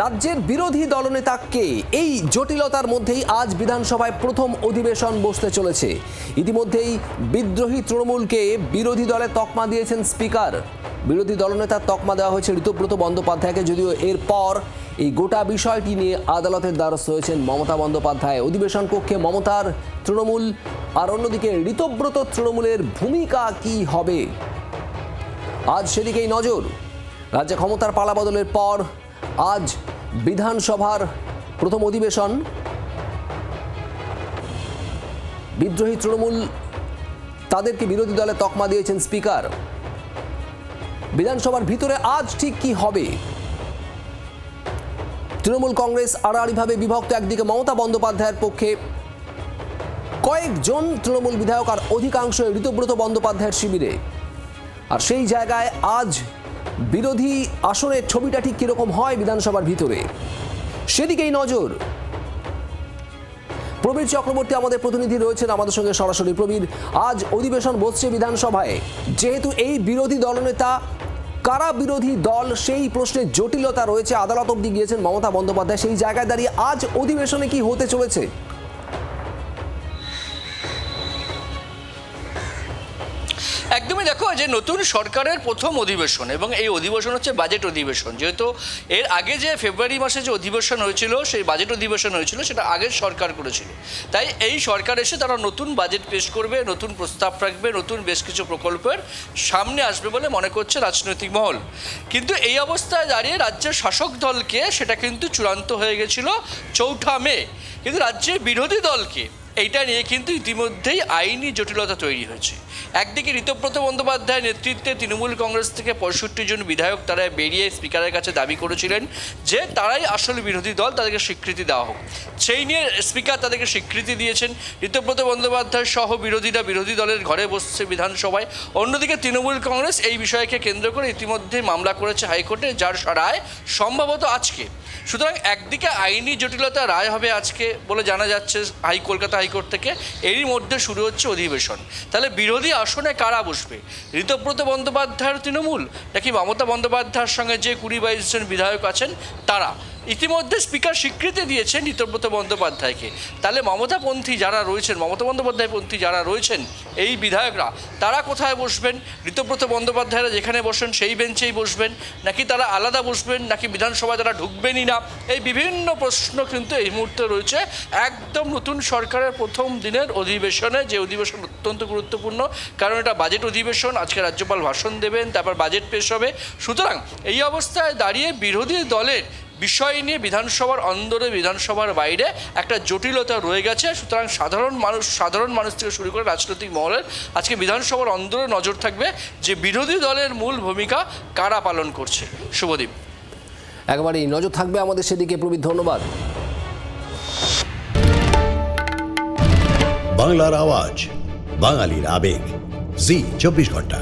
রাজ্যের বিরোধী দলনেতা কে, এই জটিলতার মধ্যেই আজ বিধানসভায় প্রথম অধিবেশন বসতে চলেছে। ইতিমধ্যেই বিদ্রোহী তৃণমূলকে বিরোধী দলে তকমা দিয়েছেন স্পিকার। বিরোধী দলনেতার তকমা দেওয়া হয়েছে ঋতব্রত বন্দ্যোপাধ্যায়কে, যদিও এরপর এই গোটা বিষয়টি নিয়ে আদালতের দ্বারস্থ হয়েছেন মমতা বন্দ্যোপাধ্যায়। অধিবেশন কক্ষে মমতার তৃণমূল, আর অন্যদিকে ঋতব্রত তৃণমূলের ভূমিকা কি হবে, আজ সেদিকেই নজর। রাজ্যে ক্ষমতার পালাবদলের পর আজ বিধানসভার প্রথম অধিবেশন। বিদ্রোহী তৃণমূল, তাদেরকে বিরোধী দলে তকমা দিয়েছেন স্পিকার। বিধানসভার ভিতরে আজ ঠিক কি হবে? তৃণমূল কংগ্রেস আড়াআড়িভাবে বিভক্ত। একদিকে মমতা বন্দ্যোপাধ্যায়ের পক্ষে কয়েকজন তৃণমূল বিধায়ক, আর অধিকাংশ ঋতব্রত বন্দ্যোপাধ্যায়ের শিবিরে। আর সেই জায়গায় আজ বিরোধী আসনের ছবিটা ঠিক কিরকম হয় বিধানসভার ভিতরে, সেদিকেই নজর। প্রবীর চক্রবর্তী আমাদের প্রতিনিধি রয়েছেন আমাদের সঙ্গে সরাসরি। প্রবীর, আজ অধিবেশন বসছে বিধানসভায়, যেহেতু এই বিরোধী দলনেতা কারা বিরোধী দল সেই প্রশ্নে জটিলতা রয়েছে, আদালত অবধি গিয়েছেন মমতা বন্দ্যোপাধ্যায়, সেই জায়গায় দাঁড়িয়ে আজ অধিবেশনে কি হতে চলেছে? একদমই দেখো, যে নতুন সরকারের প্রথম অধিবেশন, এবং এই অধিবেশন হচ্ছে বাজেট অধিবেশন। যেহেতু এর আগে যে ফেব্রুয়ারি মাসে যে অধিবেশন হয়েছিল, সেই বাজেট অধিবেশন হয়েছিল, সেটা আগের সরকার করেছিল। তাই এই সরকার এসে তারা নতুন বাজেট পেশ করবে, নতুন প্রস্তাব রাখবে, নতুন বেশ কিছু প্রকল্পের সামনে আসবে বলে মনে করছে রাজনৈতিক মহল। কিন্তু এই অবস্থায় দাঁড়িয়ে রাজ্যের শাসক দলকে সেটা কিন্তু চূড়ান্ত হয়ে গেছিল 4 মে। কিন্তু রাজ্যের বিরোধী দলকে এইটা নিয়ে কিন্তু ইতিমধ্যেই আইনি জটিলতা তৈরি হয়েছে। একদিকে ঋতব্রত বন্দ্যোপাধ্যায়ের নেতৃত্বে তৃণমূল কংগ্রেস থেকে 65 জন বিধায়ক তারা বেরিয়ে স্পিকারের কাছে দাবি করেছিলেন যে তারাই আসল বিরোধী দল, তাদেরকে স্বীকৃতি দেওয়া হোক। সেই নিয়ে স্পিকার তাদেরকে স্বীকৃতি দিয়েছেন। ঋতব্রত বন্দ্যোপাধ্যায় সহ বিরোধীরা বিরোধী দলের ঘরে বসছে বিধানসভায়। অন্যদিকে তৃণমূল কংগ্রেস এই বিষয়কে কেন্দ্র করে ইতিমধ্যেই মামলা করেছে হাইকোর্টে, যার রায় সম্ভবত আজকে। সুতরাং একদিকে আইনি জটিলতা, রায় হবে আজকে বলে জানা যাচ্ছে কলকাতা হাইকোর্ট থেকে। এরই মধ্যে শুরু হচ্ছে অধিবেশন। তাহলে বিরোধী আসনে কারা বসবে? ঋতব্রত বন্দ্যোপাধ্যায়ের তৃণমূল, নাকি মমতা বন্দ্যোপাধ্যায়ের সঙ্গে যে 20-22 জন বিধায়ক আছেন তারা? ইতিমধ্যে স্পিকার স্বীকৃতি দিয়েছেন ঋতব্রত বন্দ্যোপাধ্যায়কে। তাহলে মমতাপন্থী যারা রয়েছেন, মমতা বন্দ্যোপাধ্যায়পন্থী যারা রয়েছেন এই বিধায়করা, তারা কোথায় বসবেন? ঋতব্রত বন্দ্যোপাধ্যায়রা যেখানে বসেন সেই বেঞ্চেই বসবেন, নাকি তারা আলাদা বসবেন, নাকি বিধানসভায় তারা ঢুকবেনই না? এই বিভিন্ন প্রশ্ন কিন্তু এই মুহূর্তে রয়েছে একদম নতুন সরকারের প্রথম দিনের অধিবেশনে, যে অধিবেশন অত্যন্ত গুরুত্বপূর্ণ, কারণ এটা বাজেট অধিবেশন। আজকে রাজ্যপাল ভাষণ দেবেন, তারপর বাজেট পেশ হবে। সুতরাং এই অবস্থায় দাঁড়িয়ে বিরোধী দলের বিষয় নিয়ে বিধানসভার অন্দরে, বিধানসভার বাইরে একটা জটিলতা রয়ে গেছে। সুতরাং সাধারণ মানুষ থেকে শুরু করে রাজনৈতিক মহলের আজকে বিধানসভার অন্দরে নজর থাকবে যে বিরোধী দলের মূল ভূমিকা কারা পালন করছে। শুভদীপ, একেবারেই নজর থাকবে আমাদের সেদিকে। প্রবীর, ধন্যবাদ। বাংলার আওয়াজ, বাঙালির আবেগ, জি 24 ঘন্টা।